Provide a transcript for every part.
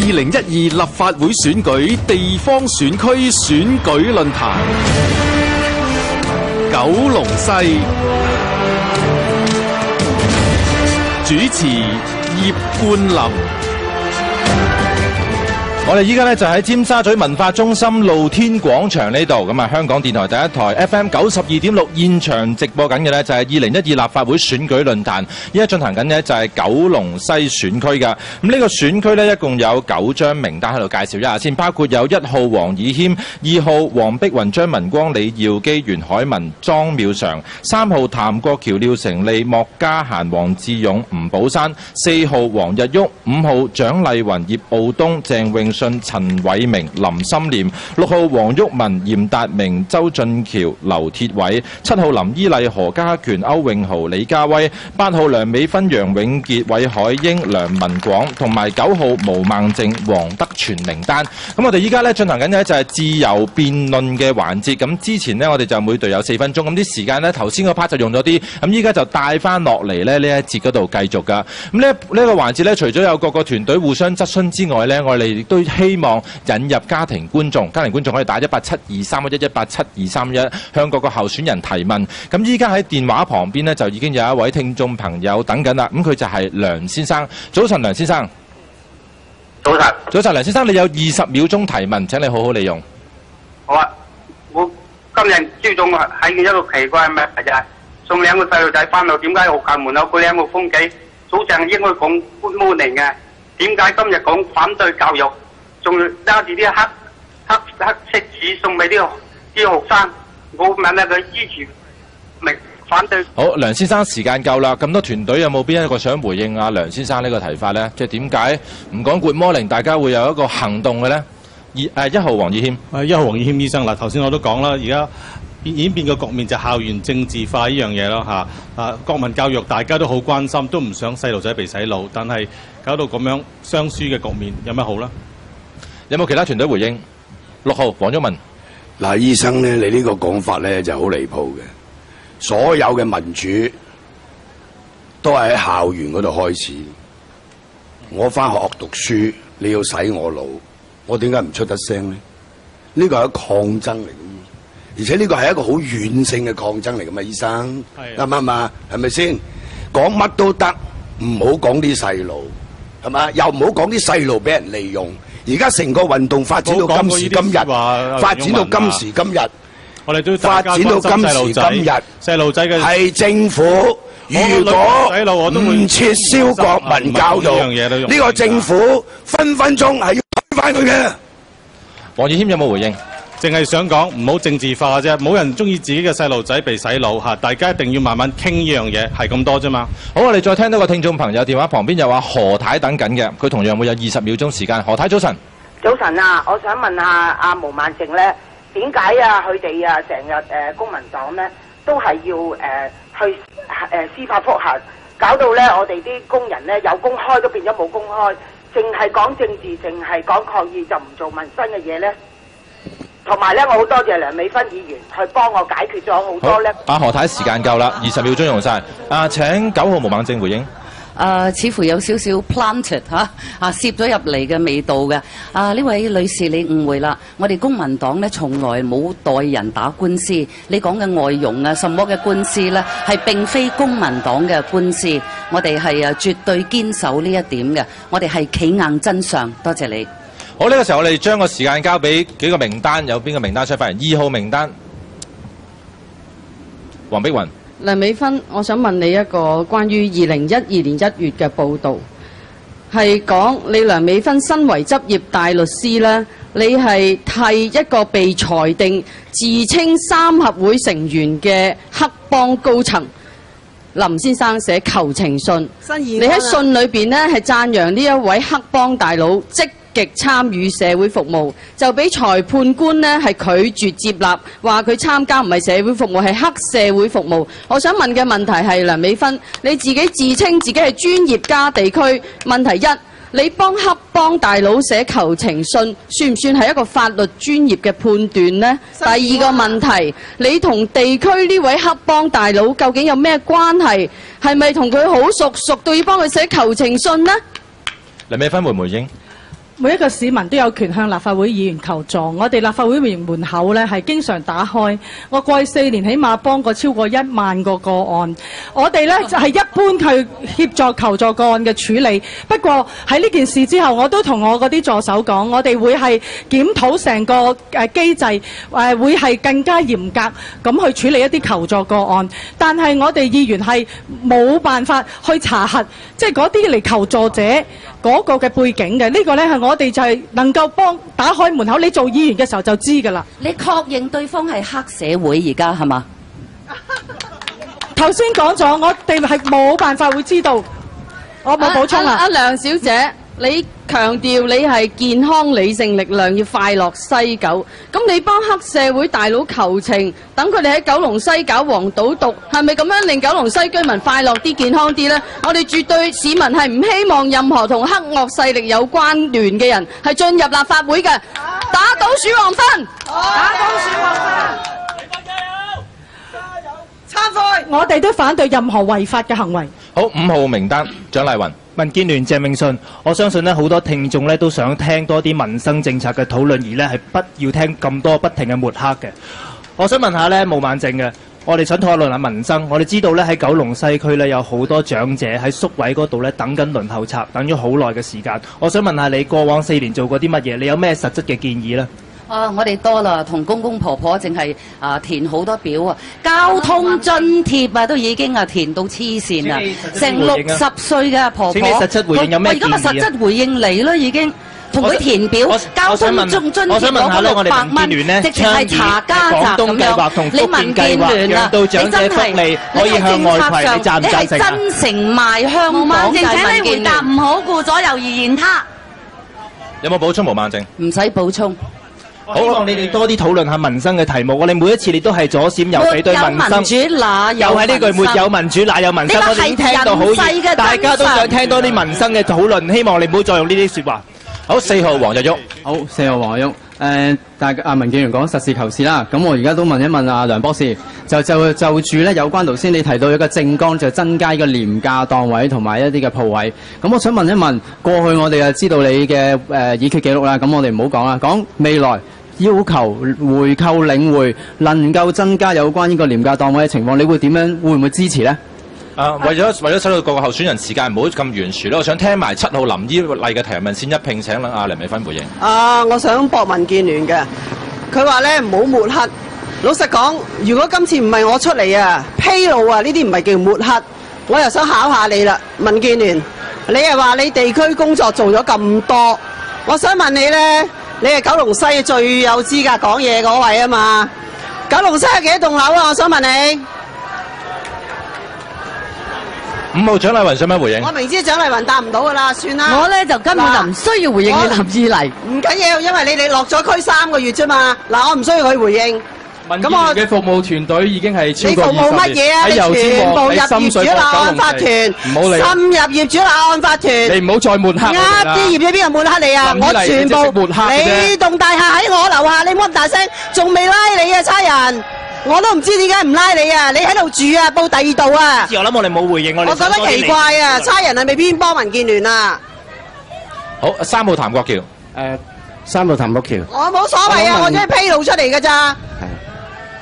2012立法會選舉地方選區選舉論壇，九龍西主持葉冠霖。我哋依家咧就喺尖沙咀文化中心露天廣場呢度，咁啊香港電台第一台 FM 92.6現場直播緊嘅呢就係2012立法會選舉論壇，依家進行緊嘅就係九龍西選區噶。咁呢個選區呢，一共有9張名單喺度介紹一下先，包括有1號黃以謙、2號黃碧雲、張文光、李耀基、袁海文、莊妙常、3號譚國橋、廖成利、莫家嫻、黃志勇、吳寶山、4號黃日旭、5號蔣麗雲、葉傲東、鄭永信、陳偉明、林心廉、6號黃毓民、嚴達明、周俊橋、劉鐵偉、7號林依麗、何家權、歐永豪、李家威、8號梁美芬、楊永傑、韋海英、梁文廣同埋9號毛孟靜、黃德全名單。咁我哋依家咧進行緊嘅就係自由辯論嘅環節。咁之前呢，我哋就每隊有4分鐘，咁啲時間呢，頭先嗰 part 就用咗啲，咁依家就帶翻落嚟咧呢一節嗰度繼續噶。咁呢個環節咧，除咗有各個團隊互相質詢之外咧，我哋亦都希望引入家庭觀眾可以打1872311向各個候選人提問。咁依家喺電話旁邊呢，就已經有一位聽眾朋友等緊啦。咁佢就係梁先生。早晨，梁先生。早晨。早晨，梁先生，你有20秒鐘提問，請你好好利用。好啊，我今日朝早喺一個奇怪嘅就係送2個細路仔翻到，點解學校門口嗰2個風紀早上應該講 good morning 嘅，點解今日講反對教育？仲揸住啲黑色紙送俾啲學生，我問下佢支持明反對。好，梁先生時間夠啦，咁多團隊有冇邊一個想回應啊梁先生呢個提法呢？即係點解唔講 Good Morning， 大家會有一個行動嘅呢？1號黃以謙。1號黃以謙醫生嗱，頭先我都講啦，而家演變嘅局面就校園政治化呢樣嘢咯嚇。國民教育大家都好關心，都唔想細路仔被洗腦，但係搞到咁樣雙輸嘅局面，有咩好呢？有冇其他團隊回應？6號黃毓民。嗱，醫生咧，你呢個講法咧就好離譜嘅。所有嘅民主都係喺校園嗰度開始。我翻學讀書，你要洗我腦，我點解唔出得聲呢？呢個係一個抗爭嚟嘅，而且呢個係一個好軟性嘅抗爭嚟嘅嘛，醫生啱唔啱啊？係咪先？講乜都得，唔好講啲細路，係嘛？又唔好講啲細路俾人利用。而家成個運動發展到今時今日，發展到今時今日，我哋都發展到今時今日，細路仔嘅係政府如果唔撤銷國民教育，呢個政府分分鐘係要推翻佢嘅。黃以謙有冇回應？淨係想講唔好政治化啫，冇人中意自己嘅細路仔被洗腦嚇，大家一定要慢慢傾呢樣嘢，係咁多啫嘛。好，我哋再聽到個聽眾朋友電話旁邊有話何太等緊嘅，佢同樣會有20秒鐘時間。何太早晨。早晨啊，我想問下阿毛孟靜咧，點解啊佢哋啊成日公民黨咧都係要去司法覆核，搞到咧我哋啲工人咧有公開都變咗冇公開，淨係講政治，淨係講抗議就唔做民生嘅嘢咧？同埋咧，我好多謝梁美芬議員去幫我解決咗好多咧。阿何太時間夠啦，20秒鐘用晒。請9號毛孟靜回應。似乎有少少 planted 攝咗入嚟嘅味道嘅。呢位女士你誤會啦，我哋公民黨呢從來冇代人打官司，你講嘅外傭啊什麼嘅官司呢，係並非公民黨嘅官司，我哋係絕對堅守呢一點嘅，我哋係企硬真相。多謝你。好，呢個時候我哋將個時間交俾幾個名單，有邊個名單想發言？2號名單，黃碧雲。梁美芬，我想問你一個關於2012年1月嘅報導，係講你梁美芬身為執業大律師呢，你係替一個被裁定自稱3合會成員嘅黑幫高層林先生寫求情信，你喺信裏邊呢係讚揚呢一位黑幫大佬積極參與社會服務，就俾裁判官呢係拒絕接納，話佢參加唔係社會服務，係黑社會服務。我想問嘅問題係梁美芬，你自己自稱自己係專業家地區，問題一，你幫黑幫大佬寫求情信，算唔算係一個法律專業嘅判斷呢？第二個問題，你同地區呢位黑幫大佬究竟有咩關係？係咪同佢好熟，熟到要幫佢寫求情信呢？梁美芬會唔會回應？每一個市民都有權向立法會議員求助，我哋立法會議員門口咧係經常打開。我過去4年起碼幫過超過1萬個個案。我哋咧就係一般去協助求助個案嘅處理。不過喺呢件事之後，我都同我嗰啲助手講，我哋會係檢討成個機制，會係更加嚴格咁去處理一啲求助個案。但係我哋議員係冇辦法去查核，即係嗰啲嚟求助者嗰個嘅背景嘅。呢個咧係我哋就係能夠幫打開門口，你做議員嘅時候就知㗎啦。你確認對方係黑社會而家係嘛？頭先講咗，我哋係冇辦法會知道。我冇補充啦。梁小姐，你強調你係健康理性力量，要快樂西九。咁你幫黑社會大佬求情，等佢哋喺九龍西搞黃賭毒，係咪咁樣令九龍西居民快樂啲、健康啲呢？我哋絕對市民係唔希望任何同黑惡勢力有關聯嘅人係進入立法會嘅。打倒鼠王芬，打倒鼠王芬。參悔！我哋都反對任何違法嘅行為。好，5號名單，蔣麗芸。民建聯鄭泳舜，我相信好多聽眾都想聽多啲民生政策嘅討論，而係不要聽咁多不停嘅抹黑嘅。我想問下毛孟靜嘅，我哋想討論下民生。我哋知道喺九龍西區有好多長者喺宿位嗰度等緊輪候冊，等咗好耐嘅時間。我想問下你過往4年做過啲乜嘢？你有咩實質嘅建議呢？我哋多啦，同公公婆婆淨係填好多表啊，交通津貼啊都已經填到黐線啦，成60歲嘅婆婆。請你實質回應有咩建議？我而家咪實質回應你咯，已經同佢填表，交通津貼攞嗰600蚊，直情係查家宅咁樣。你民建聯啊，你真係可以向外攜，你贊唔贊成？你係真誠賣香港嘅民建聯。請你回答，唔好顧左右而言他。有冇補充？毛孟靜？唔使補充。我希望你哋多啲討論下民生嘅題目。我哋每一次你都係左閃右避對民生。沒有民主哪有又係呢句沒有民主哪有民生。我哋已經聽到好熱，大家都想聽多啲民生嘅討論。希望你唔好再用呢啲説話。好，4號黃日旭。好，4號黃日旭。大家民建聯講實事求是啦。咁我而家都問一問梁博士，就住咧有關頭先你提到一個政綱，就增加一個廉價檔位同埋一啲嘅鋪位。咁我想問一問，過去我哋就知道你嘅議決記錄啦。咁我哋唔好講啦，講未來要求回購領匯能夠增加有關呢個廉價檔位嘅情況，你會點樣？會唔會支持呢？為咗使到各個候選人時間唔好咁懸殊咧，我想聽埋7號林依麗嘅提問先，一併請梁美芬回應。我想駁民建聯嘅，佢話咧唔好抹黑。老實講，如果今次唔係我出嚟啊，披露啊，呢啲唔係叫抹黑。我又想考下你啦，民建聯，你又話你地區工作做咗咁多，我想問你咧，你係九龍西最有資格講嘢嗰位啊嘛？九龍西有幾多棟樓啊？我想問你。5號蔣麗芸想唔想回應？我明知蔣麗芸答唔到噶啦，算啦。我咧就根本就唔需要回應你林依麗。唔緊要，因為你落咗區3個月啫嘛。嗱，我唔需要佢回應。民建聯嘅服務團隊已經係超過20年。你服務乜嘢啊？你全部入業主立案法團，唔好理。深入業主立案法團。你唔好再抹黑我哋啦。啲業主邊個抹黑你啊？我全部。你棟大廈喺我樓下，你冇咁大聲，仲未拉你啊，差人！我都唔知點解唔拉你啊！你喺度住啊，報第2度啊！我諗我哋冇回應，我覺得奇怪啊！差人係咪偏幫民建聯啊？好，3號譚國僑。3號譚國僑。我冇所謂啊！我只係披露出嚟㗎咋。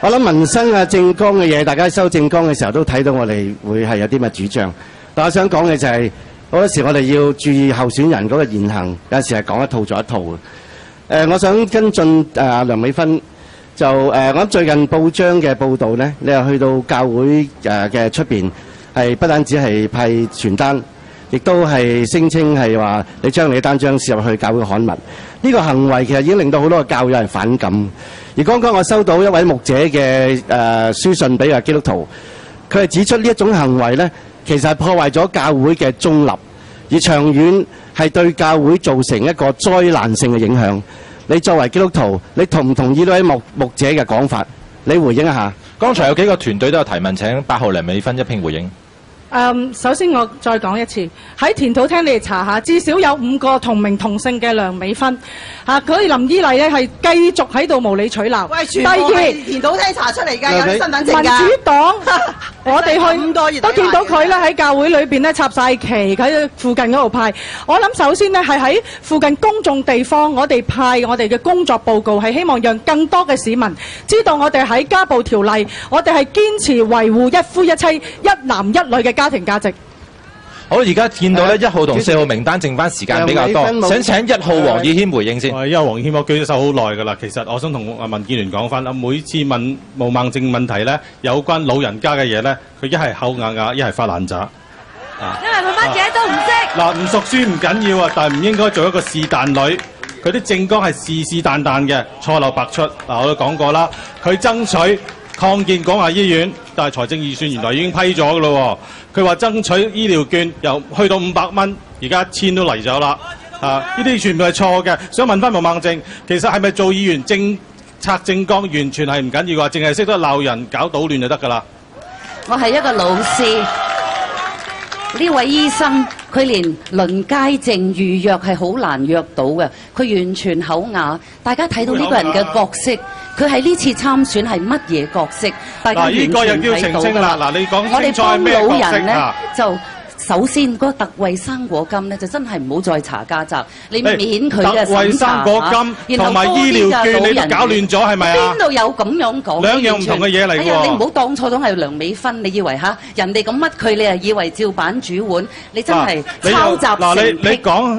我諗民生啊、政綱嘅嘢，大家收政綱嘅時候都睇到我哋會係有啲乜主張。但我想講嘅就係，好多時我哋要注意候選人嗰個言行，有時係講一套做一套嘅。我想跟進梁美芬。我諗最近報章嘅報導呢，你又去到教會嘅出邊，係不單止係派傳單，亦都係聲稱係話你將你嘅單張攝入去教會刊物。呢個行為其實已經令到好多嘅教友人反感。而剛剛我收到一位牧者嘅書信俾基督徒，佢係指出呢一種行為呢，其實係破壞咗教會嘅中立，而長遠係對教會造成一個災難性嘅影響。你作為基督徒，你同唔同意呢位牧者嘅講法？你回應一下。剛才有幾個團隊都有提問，請8號梁美芬一併回應。首先我再講一次，喺田土廳你哋查下，至少有5個同名同姓嘅梁美芬。佢林依麗咧係繼續喺度無理取鬧。喂，全部係田土廳查出嚟㗎，有啲身份證㗎。民主黨我哋去都見到佢咧喺教會裏邊咧插晒旗喺附近嗰度派。我諗首先呢係喺附近公眾地方，我哋派我哋嘅工作報告，係希望讓更多嘅市民知道我哋喺家暴條例，我哋係堅持維護一夫一妻、一男一女嘅家庭價值。好，而家見到咧1號同4號名單剩翻時間比較多，想請1號黃以軒回應先。因為黃以軒我舉咗手好耐㗎啦，其實我想同民建聯講翻啦，每次問毛孟靜問題咧，有關老人家嘅嘢咧，佢一係口啞啞，一係發爛渣。因為佢乜嘢都唔識。嗱，唔熟書唔緊要啊，但係唔應該做一個是但女。佢啲政綱係是但但嘅，錯漏百出。嗱，我都講過啦，佢爭取擴建廣華醫院，但係財政預算原來已經批咗㗎咯喎。佢話爭取醫療券由去到500蚊，而家1000都嚟咗啦。呢啲全部係錯嘅。想問翻毛孟靜，其實係咪做議員政策政綱完全係唔緊要啊？淨係識得鬧人搞搗亂就得㗎啦？我係一個老師，呢位醫生佢連輪街症預約係好難約到嘅，佢完全口啞。大家睇到呢個人嘅角色，佢喺呢次參選係乜嘢角色？大家完全睇到㗎啦。嗱，你講我哋幫清楚係咩老角色人咧啊？就首先嗰個特惠生果金咧，就真係唔好再查家宅，你免佢嘅特惠審查生果金同埋醫療券你都搞亂咗係咪啊？邊度有咁樣講？兩樣唔同嘅嘢嚟㗎喎。哎呀，你唔好當錯咗係梁美芬，你以為嚇人哋咁乜佢，你又以為照板煮碗，你真係抄襲嗱，成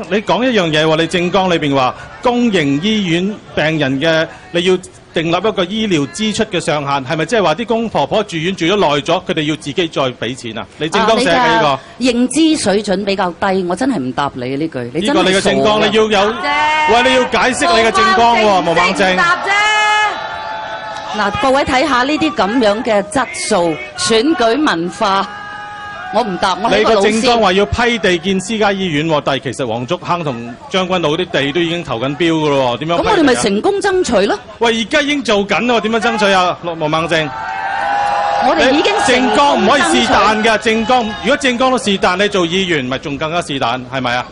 你講一樣嘢喎，你政綱裏邊話公營醫院病人嘅你要訂立一個醫療支出嘅上限，係咪即係話啲公婆婆住院住咗耐咗，佢哋要自己再俾錢啊？你政綱寫嘅呢個認知水準比較低，我真係唔答你呢句。你真係呢個你嘅政綱，你要有喂，你要解釋你嘅政綱喎，毛孟靜。嗱，各位睇下呢啲咁樣嘅質素、選舉文化，我唔答。我係你一個老師。個政綱話要批地建私家醫院喎，但係其實黃竹坑同將軍澳啲地都已經投緊標㗎咯喎，點樣批地啊？咁我哋咪成功爭取咯。喂，而家已經做緊咯，點樣爭取啊？毛孟靜，我哋已經政綱唔可以是但嘅，政綱如果政綱都是但，你做議員咪仲更加是但，係咪啊？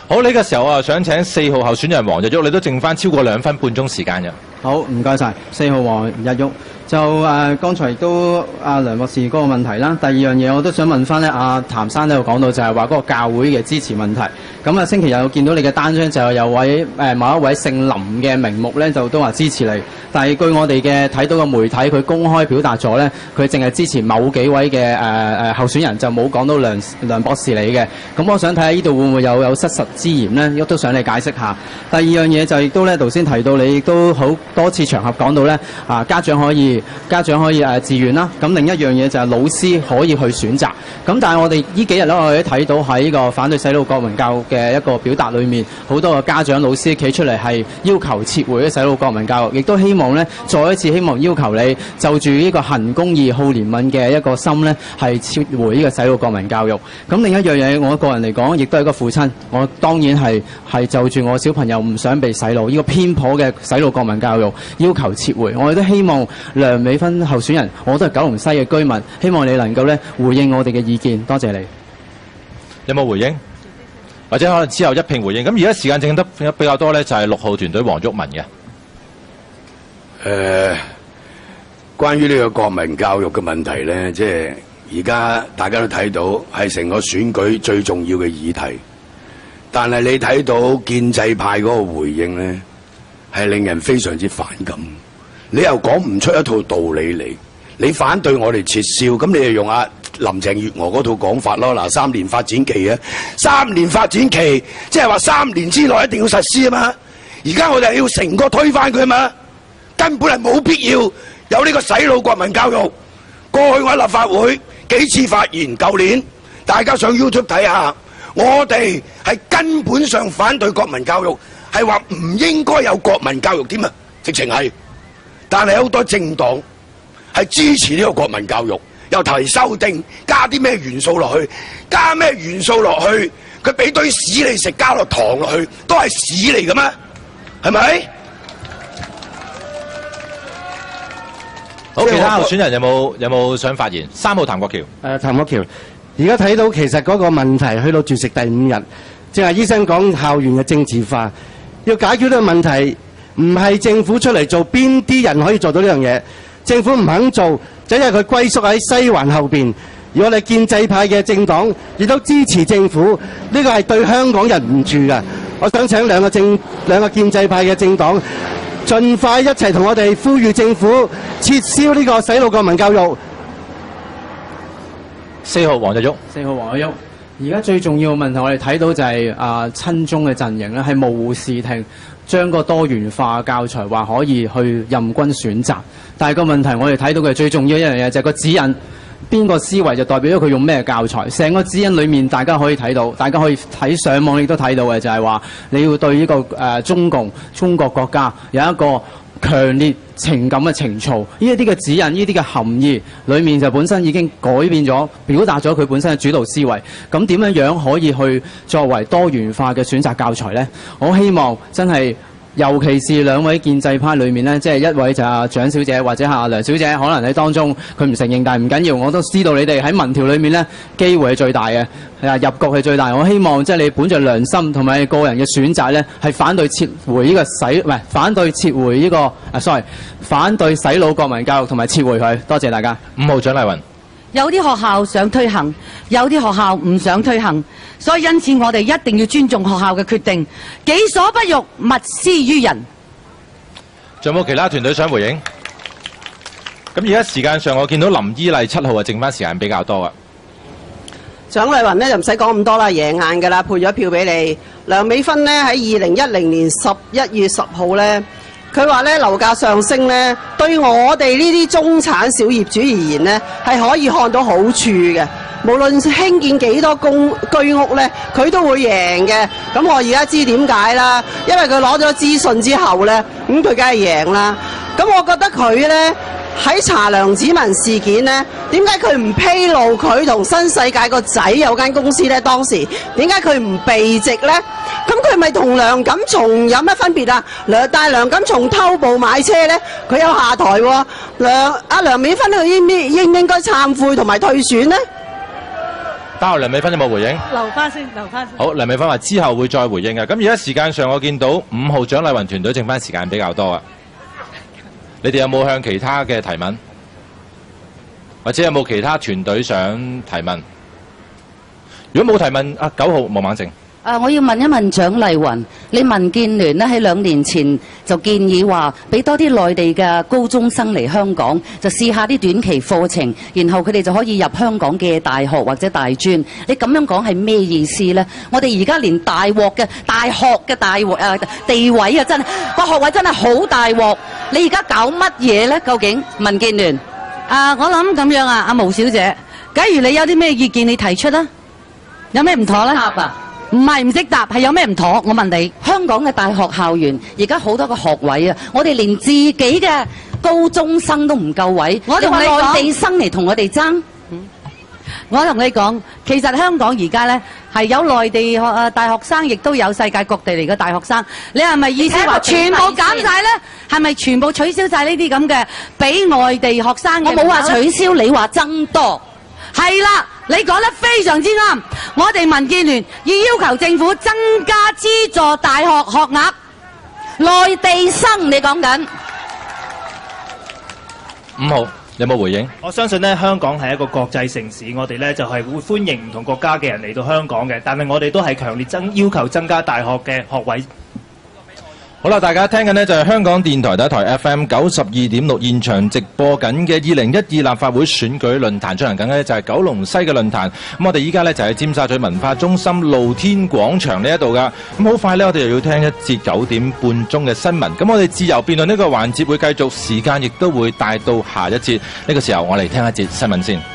好，呢個時候啊，想請4號候選人黃日旭，你都剩翻超過2分半鐘時間嘅。好，唔該晒4號黃日旭。就剛才亦都梁博士嗰個問題啦。第二樣嘢我都想問翻咧，譚生都有講到就係話嗰個教會嘅支持問題。咁星期日我見到你嘅單張就有位某一位姓林嘅名目咧，就都話支持你。但係據我哋嘅睇到嘅媒體，佢公開表達咗咧，佢淨係支持某幾位嘅候選人，就冇講到梁博士你嘅。咁我想睇下呢度會唔會有失實之嫌咧？亦都想你解釋下。第二樣嘢就亦都咧，頭先提到你亦都好多次場合講到咧，家長可以自願啦。咁另一樣嘢就係老師可以去選擇。咁但係我哋呢幾日咧，我哋睇到喺呢個反對洗腦國民教育嘅一個表達裏面，好多嘅家長老師企出嚟係要求撤回洗腦國民教育，亦都希望咧再一次希望要求你就住呢個行公義、好憐憫嘅一個心咧，係撤回呢個洗腦國民教育。咁另一樣嘢，我個人嚟講，亦都係一個父親，我當然係就住我小朋友唔想被洗腦，呢個偏頗嘅洗腦國民教育要求撤回。我哋都希望梁美芬候選人，我都係九龍西嘅居民，希望你能夠咧回應我哋嘅意見，多謝你。有冇回應？或者可能之後一併回應。咁而家時間剩得比較多咧，就係6號團隊黃毓民嘅。關於呢個國民教育嘅問題咧，即係而家大家都睇到係成個選舉最重要嘅議題，但係你睇到建制派嗰個回應咧，係令人非常之反感。你又講唔出一套道理嚟，你反對我哋撤銷，咁你就用林鄭月娥嗰套講法咯。嗱，3年發展期啊，3年發展期，即係話3年之內一定要實施啊嘛。而家我哋係要成個推翻佢啊嘛，根本係冇必要有呢個洗腦國民教育。過去我喺立法會幾次發言，舊年大家上 YouTube 睇下，我哋係根本上反對國民教育，係話唔應該有國民教育添啊，直情係。但係好多政黨係支持呢個國民教育，又提修訂，加啲咩元素落去，加咩元素落去，佢俾堆屎你食，加落糖落去，都係屎嚟㗎嘛，係咪？好，其他候選人有冇想發言？3號譚國僑。譚國僑，而家睇到其實嗰個問題去到絕食第5日，正係醫生講校園嘅政治化，要解決呢個問題。唔係政府出嚟做，邊啲人可以做到呢樣嘢？政府唔肯做，就因為佢歸屬喺西環後邊。而我哋建制派嘅政黨亦都支持政府，呢個係對香港人唔住㗎。我想請兩個建制派嘅政黨，盡快一齊同我哋呼籲政府撤銷呢個洗腦國民教育。4號黃日旭。4號黃日旭。而家最重要嘅問題，我哋睇到就係親中嘅陣營咧，係模糊視聽，將個多元化教材話可以去任君選擇。但係個問題，我哋睇到嘅最重要一樣嘢就係個指引。邊個思維就代表咗佢用咩教材？成個指引裏面，大家可以睇到，大家可以睇上網亦都睇到嘅，就係話你要對呢個中國國家有一個強烈情感嘅情操。呢一啲嘅指引，呢啲嘅含義裏面就本身已經改變咗，表達咗佢本身嘅主導思維。咁點樣可以去作為多元化嘅選擇教材呢？我希望真係。尤其是兩位建制派裏面呢，即係一位就係蔣小姐或者係梁小姐，可能喺當中佢唔承認，但係唔緊要，我都知道你哋喺民調裏面呢，機會係最大嘅，入局係最大。我希望即係你本着良心同埋個人嘅選擇呢，係反對撤回呢個反對撤回呢個反對洗腦國民教育同埋撤回佢。多謝大家。5號蔣麗芸。有啲學校想推行，有啲學校唔想推行，所以因此我哋一定要尊重學校嘅決定，己所不欲，勿施於人。仲有冇其他團隊想回應？咁而家時間上，我見到林依麗7號啊，剩翻時間比較多啊。蔣麗芸呢就唔使講咁多啦，贏硬㗎啦，配咗票俾你。梁美芬呢喺2010年11月10號呢。佢話咧樓價上升咧，對我哋呢啲中產小業主而言咧，係可以看到好處嘅。無論興建幾多居屋咧，佢都會贏嘅。咁我而家知點解啦，因為佢攞咗資訊之後咧，咁佢梗係贏啦。咁我覺得佢咧喺查梁子文事件咧，點解佢唔披露佢同新世界個仔有間公司咧？當時點解佢唔避席咧？咁佢咪同梁錦松有乜分別啊？但係梁錦松偷步買車咧，佢有下台喎。梁美芬佢應唔應該懺悔同埋退選呢？梁美芬有冇回應？留翻先。好，梁美芬話之後會再回應嘅。咁而家時間上，我見到5號蔣麗芸團隊剩翻時間比較多啊。你哋有冇向其他嘅提問，或者有冇其他團隊想提問？如果冇提問，9號毛孟靜。我要問一問蔣麗芸，你民建聯呢喺2年前就建議話俾多啲內地嘅高中生嚟香港，就試下啲短期課程，然後佢哋就可以入香港嘅大學或者大專。你咁樣講係咩意思呢？我哋而家連大鑊嘅大學嘅地位啊，真係個學位真係好大鑊。你而家搞乜嘢呢？究竟民建聯？我諗咁樣啊，阿毛小姐，假如你有啲咩意見，你提出啦。有咩唔妥呢？唔係唔識答，係有咩唔妥？我問你，香港嘅大學校園而家好多個學位啊，我哋連自己嘅高中生都唔夠位，我同你講，內地生嚟同我哋爭。我同你講，其實香港而家咧係有內地大學生，亦都有世界各地嚟嘅大學生。你係咪意思話全部減晒咧？係咪全部取消晒呢啲咁嘅俾外地學生嘅？我冇話取消，你話增多。係啦，你講得非常之啱。我哋民建聯要求政府增加資助大學學額。內地生你講緊5號有冇回應？我相信呢，香港係一個國際城市，我哋呢就係會歡迎唔同國家嘅人嚟到香港嘅，但係我哋都係強烈要求增加大學嘅學位。好啦，大家聽緊呢就係香港電台第一台 FM 92.6現場直播緊嘅2012立法會選舉論壇，進行緊嘅就係九龍西嘅論壇。咁我哋依家呢就喺尖沙咀文化中心露天廣場呢一度噶。咁好快呢，我哋又要聽一節9點半鐘嘅新聞。咁我哋自由辯論呢個環節會繼續，時間亦都會帶到下一節。呢個時候我嚟聽一節新聞先。